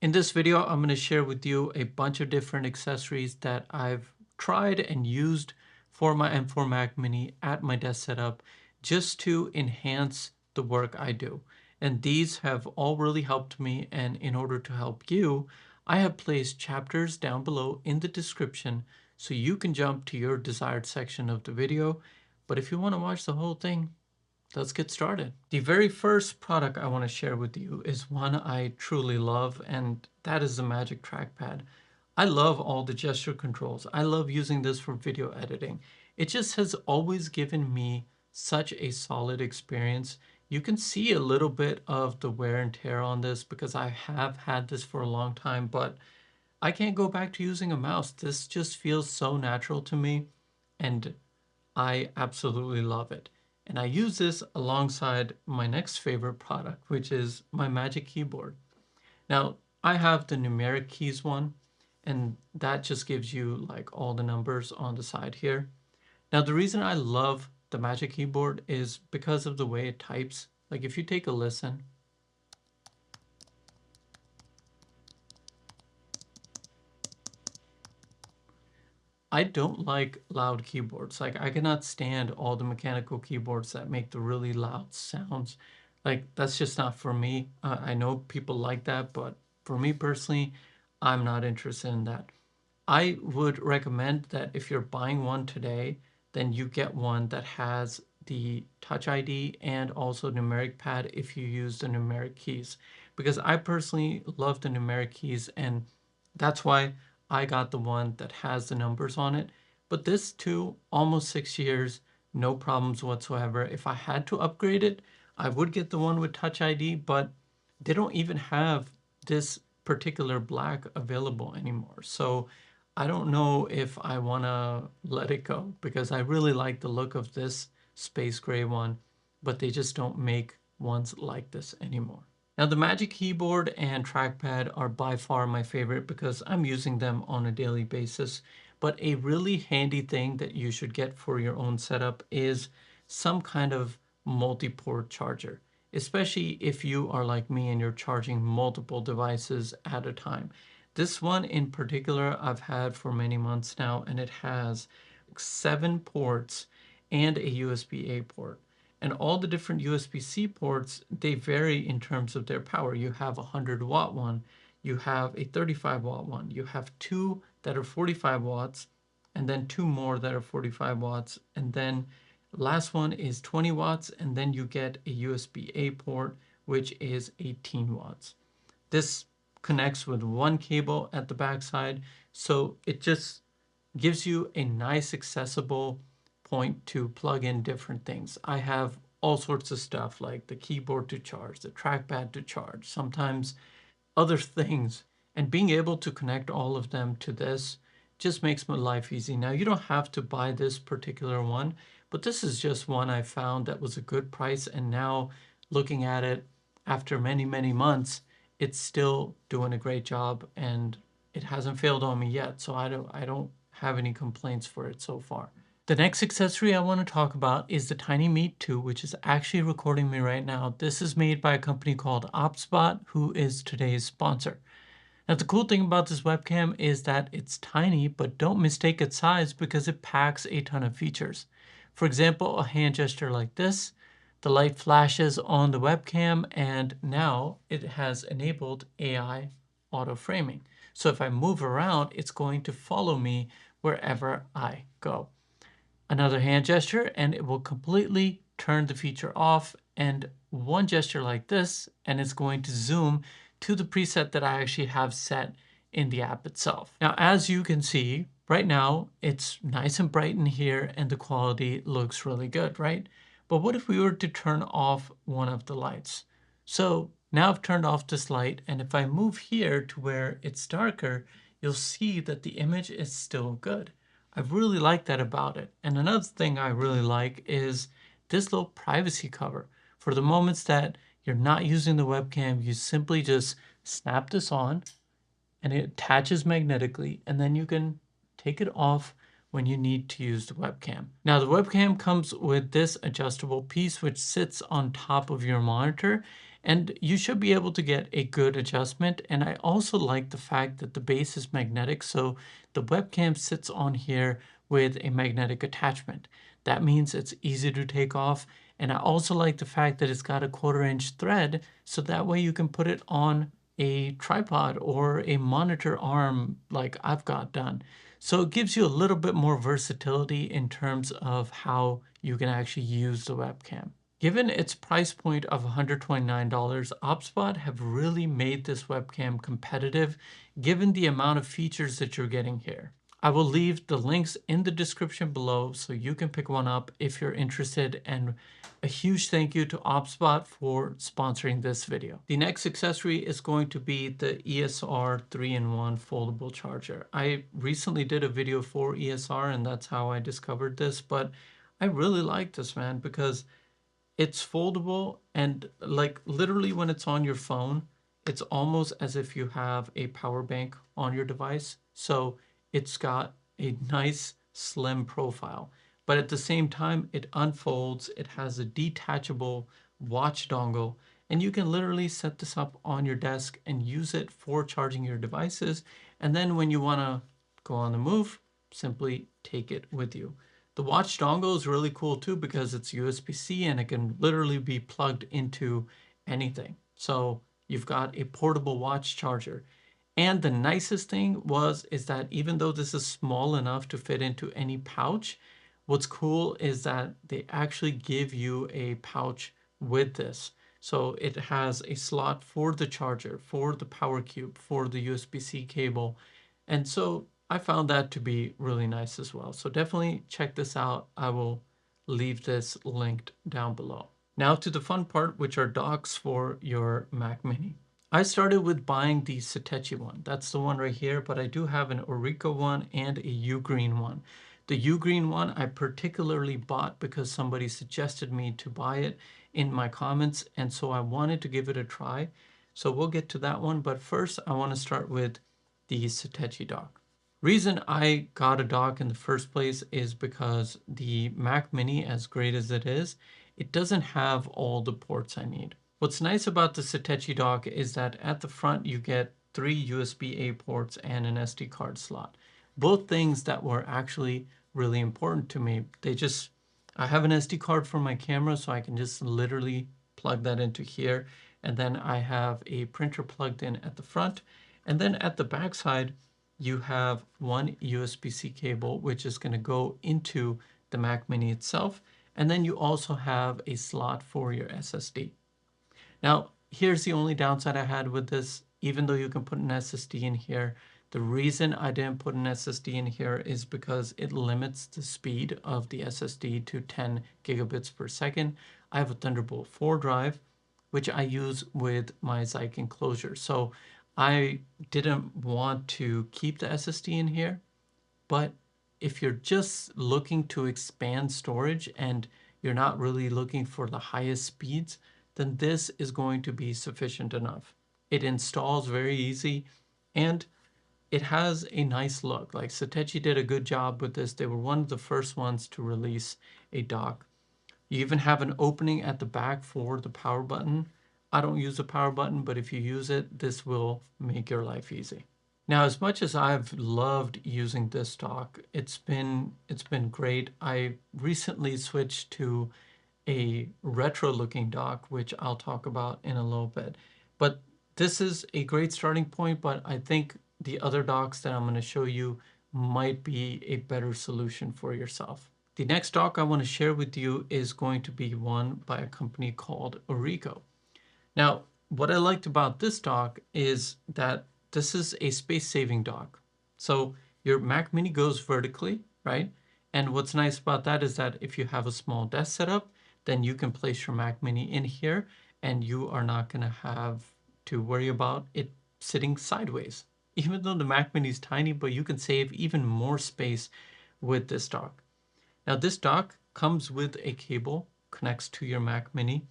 In this video, I'm going to share with you a bunch of different accessories that I've tried and used for my M4 Mac Mini at my desk setup just to enhance the work I do. And these have all really helped me. And in order to help you, I have placed chapters down below in the description so you can jump to your desired section of the video. But if you want to watch the whole thing, let's get started. The very first product I want to share with you is one I truly love, and that is the Magic Trackpad. I love all the gesture controls. I love using this for video editing. It just has always given me such a solid experience. You can see a little bit of the wear and tear on this because I have had this for a long time, but I can't go back to using a mouse. This just feels so natural to me, and I absolutely love it. And I use this alongside my next favorite product, which is my Magic Keyboard. Now, I have the numeric keys one, and that just gives you like all the numbers on the side here. Now, the reason I love the Magic Keyboard is because of the way it types. Like if you take a listen, I don't like loud keyboards. Like I cannot stand all the mechanical keyboards that make the really loud sounds. Like that's just not for me. I know people like that, but for me personally, I'm not interested in that. I would recommend that if you're buying one today, then you get one that has the Touch ID and also numeric pad if you use the numeric keys. Because I personally love the numeric keys, and that's why I got the one that has the numbers on it. But this too, almost 6 years, no problems whatsoever. If I had to upgrade it, I would get the one with Touch ID, but they don't even have this particular black available anymore. So I don't know if I want to let it go because I really like the look of this space gray one, but they just don't make ones like this anymore. Now the Magic Keyboard and Trackpad are by far my favorite because I'm using them on a daily basis. But a really handy thing that you should get for your own setup is some kind of multi-port charger, especially if you are like me and you're charging multiple devices at a time. This one in particular I've had for many months now, and it has 7 ports and a USB-A port. And all the different USB-C ports, they vary in terms of their power. You have a 100-watt one, you have a 35-watt one, you have 2 that are 45 watts, and then 2 more that are 45 watts, and then last one is 20 watts, and then you get a USB-A port, which is 18 watts. This connects with one cable at the backside, so it just gives you a nice accessible point to plug in different things. I have all sorts of stuff like the keyboard to charge, the trackpad to charge, sometimes other things, and being able to connect all of them to this just makes my life easy. Now, you don't have to buy this particular one, but this is just one I found that was a good price, and now looking at it after many, many months, it's still doing a great job, and it hasn't failed on me yet, so I don't have any complaints for it so far. The next accessory I want to talk about is the Tiny Meat 2, which is actually recording me right now. This is made by a company called OBSBOT, who is today's sponsor. Now, the cool thing about this webcam is that it's tiny, but don't mistake its size because it packs a ton of features. For example, a hand gesture like this, the light flashes on the webcam, and now it has enabled AI auto framing. So if I move around, it's going to follow me wherever I go. Another hand gesture, and it will completely turn the feature off, and one gesture like this, and it's going to zoom to the preset that I actually have set in the app itself. Now, as you can see, right now, it's nice and bright in here, and the quality looks really good, right? But what if we were to turn off one of the lights? So now I've turned off this light, and if I move here to where it's darker, you'll see that the image is still good. I really like that about it. And another thing I really like is this little privacy cover. For the moments that you're not using the webcam, you simply just snap this on and it attaches magnetically, and then you can take it off when you need to use the webcam. Now the webcam comes with this adjustable piece which sits on top of your monitor, And you should be able to get a good adjustment. And I also like the fact that the base is magnetic, so the webcam sits on here with a magnetic attachment. That means it's easy to take off. And I also like the fact that it's got a 1/4" thread, so that way you can put it on a tripod or a monitor arm like I've got done. So it gives you a little bit more versatility in terms of how you can actually use the webcam. Given its price point of $129, OBSBOT have really made this webcam competitive given the amount of features that you're getting here. I will leave the links in the description below so you can pick one up if you're interested, and a huge thank you to OBSBOT for sponsoring this video. The next accessory is going to be the ESR 3-in-1 foldable charger. I recently did a video for ESR and that's how I discovered this, but I really like this, man, because it's foldable, and like literally when it's on your phone, it's almost as if you have a power bank on your device. So it's got a nice slim profile, but at the same time it unfolds. It has a detachable watch dongle, and you can literally set this up on your desk and use it for charging your devices. And then when you want to go on the move, simply take it with you. The watch dongle is really cool too because it's USB-C and it can literally be plugged into anything. So you've got a portable watch charger. And the nicest thing is that even though this is small enough to fit into any pouch, what's cool is that they actually give you a pouch with this. So it has a slot for the charger, for the power cube, for the USB-C cable. And so I found that to be really nice as well. So definitely check this out. I will leave this linked down below. Now to the fun part, which are docks for your Mac Mini. I started with buying the Satechi one. That's the one right here, but I do have an Orico one and a Ugreen one. The Ugreen one I particularly bought because somebody suggested me to buy it in my comments, and so I wanted to give it a try. So we'll get to that one, but first I want to start with the Satechi Dock. Reason I got a dock in the first place is because the Mac Mini, as great as it is, it doesn't have all the ports I need. What's nice about the Satechi Dock is that at the front you get 3 USB-A ports and an SD card slot. Both things that were actually really important to me. I have an SD card for my camera, so I can just literally plug that into here. And then I have a printer plugged in at the front. And then at the back side, you have one USB-C cable, which is going to go into the Mac Mini itself. And then you also have a slot for your SSD. Now, here's the only downside I had with this. Even though you can put an SSD in here, the reason I didn't put an SSD in here is because it limits the speed of the SSD to 10 gigabits per second. I have a Thunderbolt 4 drive, which I use with my Zike Enclosure. So I didn't want to keep the SSD in here, but if you're just looking to expand storage and you're not really looking for the highest speeds, then this is going to be sufficient enough. It installs very easy and it has a nice look. Like Satechi did a good job with this. They were one of the first ones to release a dock. You even have an opening at the back for the power button. I don't use the power button, but if you use it, this will make your life easy. Now, as much as I've loved using this dock, it's been great. I recently switched to a retro looking dock, which I'll talk about in a little bit. But this is a great starting point, but I think the other docks that I'm going to show you might be a better solution for yourself. The next dock I want to share with you is going to be one by a company called Orico. Now, what I liked about this dock is that this is a space-saving dock. So your Mac Mini goes vertically, right? And what's nice about that is that if you have a small desk setup, then you can place your Mac Mini in here and you are not going to have to worry about it sitting sideways. Even though the Mac Mini is tiny, but you can save even more space with this dock. Now this dock comes with a cable, connects to your Mac Mini,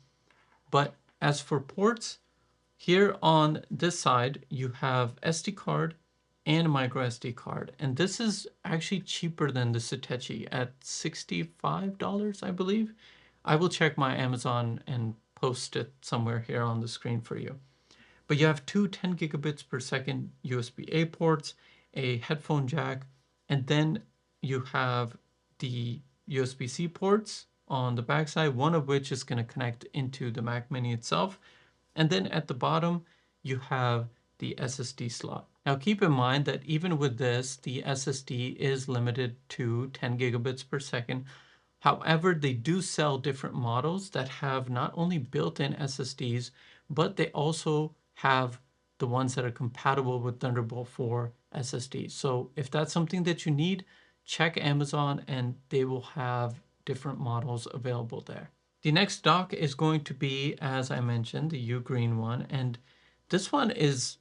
but as for ports, here on this side, you have SD card and micro SD card. And this is actually cheaper than the Satechi at $65, I believe. I will check my Amazon and post it somewhere here on the screen for you. But you have two 10 gigabits per second USB-A ports, a headphone jack, and then you have the USB-C ports on the backside, one of which is going to connect into the Mac Mini itself. And then at the bottom, you have the SSD slot. Now keep in mind that even with this, the SSD is limited to 10 gigabits per second. However, they do sell different models that have not only built-in SSDs, but they also have the ones that are compatible with Thunderbolt 4 SSDs. So if that's something that you need, check Amazon and they will have different models available there. The next dock is going to be, as I mentioned, the Ugreen one. And this one is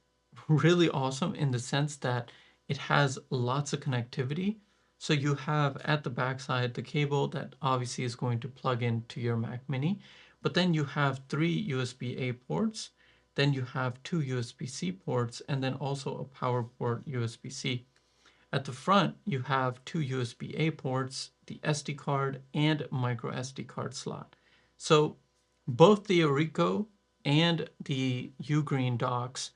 really awesome in the sense that it has lots of connectivity. So you have at the backside the cable that obviously is going to plug into your Mac Mini, but then you have three USB-A ports, then you have two USB-C ports, and then also a power port USB-C. At the front, you have two USB-A ports, the SD card, and micro SD card slot. So both the Orico and the Ugreen docks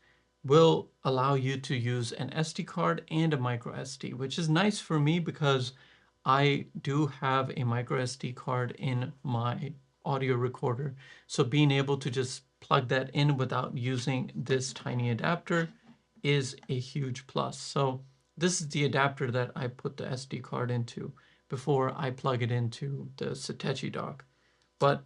will allow you to use an SD card and a micro SD, which is nice for me because I do have a micro SD card in my audio recorder. So being able to just plug that in without using this tiny adapter is a huge plus. So this is the adapter that I put the SD card into before I plug it into the Satechi Dock. But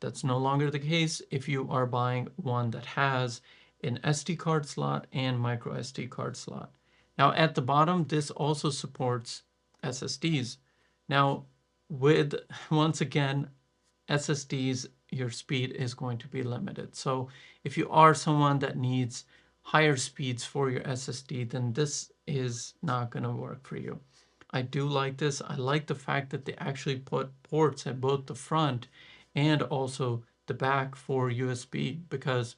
that's no longer the case if you are buying one that has an SD card slot and micro SD card slot. Now at the bottom, this also supports SSDs. Now with, once again, SSDs, your speed is going to be limited. So if you are someone that needs higher speeds for your SSD, then this is not going to work for you. I do like this. I like the fact that they actually put ports at both the front and also the back for USB, because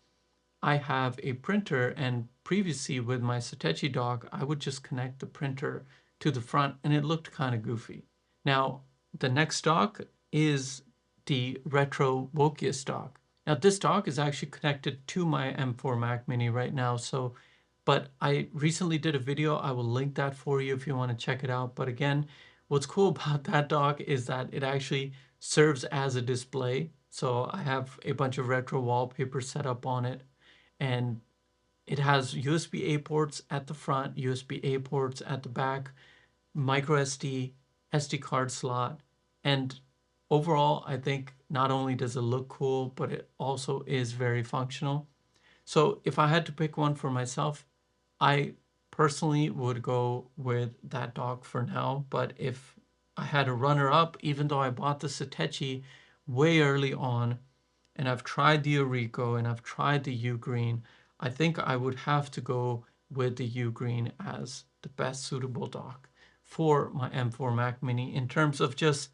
I have a printer, and previously with my Satechi Dock, I would just connect the printer to the front and it looked kind of goofy. Now, the next dock is the Retro Wokius dock. Now, this dock is actually connected to my M4 Mac Mini right now, but I recently did a video. I will link that for you if you want to check it out. But again, what's cool about that dock is that it actually serves as a display. So I have a bunch of retro wallpapers set up on it, and it has USB-A ports at the front, USB-A ports at the back, micro SD, SD card slot, and overall, I think not only does it look cool, but it also is very functional. So if I had to pick one for myself, I personally would go with that dock for now. But if I had a runner-up, even though I bought the Satechi way early on, and I've tried the Orico and I've tried the Ugreen, I think I would have to go with the Ugreen as the best suitable dock for my M4 Mac Mini in terms of just,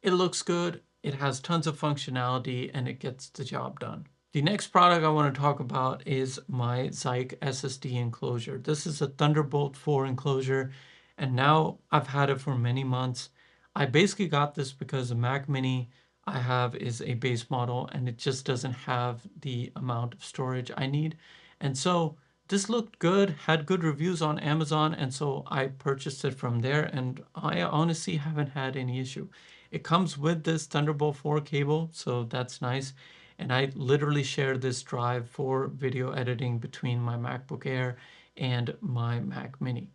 it looks good, it has tons of functionality, and it gets the job done. The next product I want to talk about is my Zike SSD Enclosure. This is a Thunderbolt 4 enclosure, and now I've had it for many months. I basically got this because the Mac Mini I have is a base model, and it just doesn't have the amount of storage I need. And so this looked good, had good reviews on Amazon, and so I purchased it from there, and I honestly haven't had any issue. It comes with this Thunderbolt 4 cable, so that's nice. And I literally share this drive for video editing between my MacBook Air and my Mac Mini.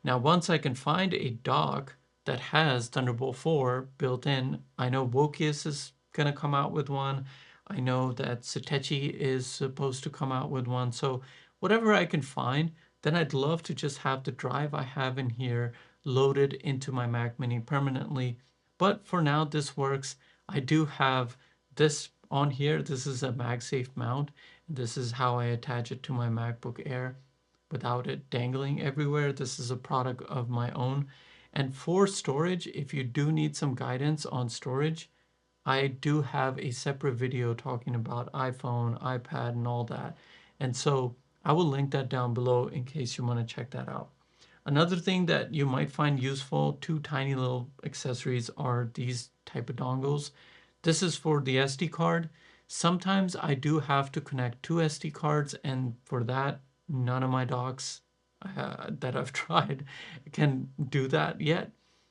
Now, once I can find a dock that has Thunderbolt 4 built in, I know Wokius is going to come out with one. I know that Satechi is supposed to come out with one. So whatever I can find, then I'd love to just have the drive I have in here loaded into my Mac Mini permanently. But for now, this works. I do have this on here. This is a MagSafe mount. This is how I attach it to my MacBook Air without it dangling everywhere. This is a product of my own. And for storage, if you do need some guidance on storage, I do have a separate video talking about iPhone, iPad, and all that. And so I will link that down below in case you want to check that out. Another thing that you might find useful, two tiny little accessories, are these type of dongles. This is for the SD card. Sometimes I do have to connect two SD cards, and for that, none of my docks that I've tried can do that yet.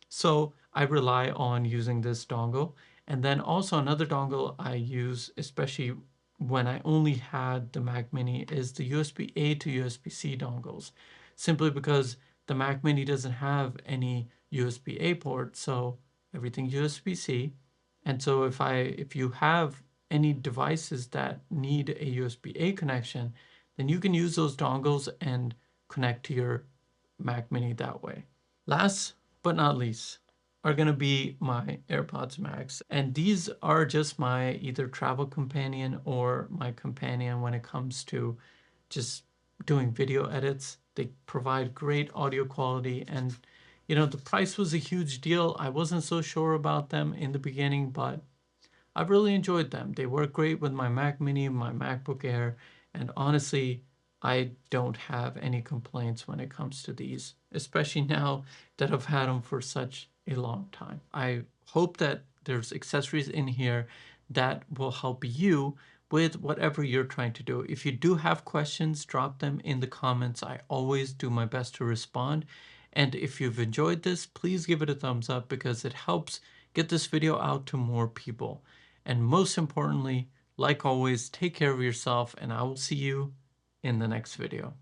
So I rely on using this dongle. And then also another dongle I use, especially when I only had the Mac Mini, is the USB-A to USB-C dongles, simply because the Mac Mini doesn't have any USB-A port, so everything USB-C. And so if you have any devices that need a USB-A connection, then you can use those dongles and connect to your Mac Mini that way. Last but not least are going to be my AirPods Max. And these are just my either travel companion or my companion when it comes to just doing video edits. They provide great audio quality, and the price was a huge deal. I wasn't so sure about them in the beginning, but I've really enjoyed them. They work great with my Mac Mini, my MacBook Air, and honestly, I don't have any complaints when it comes to these, especially now that I've had them for such a long time. I hope that there's accessories in here that will help you with whatever you're trying to do. If you do have questions, drop them in the comments. I always do my best to respond. And if you've enjoyed this, please give it a thumbs up because it helps get this video out to more people. And most importantly, like always, take care of yourself, and I will see you in the next video.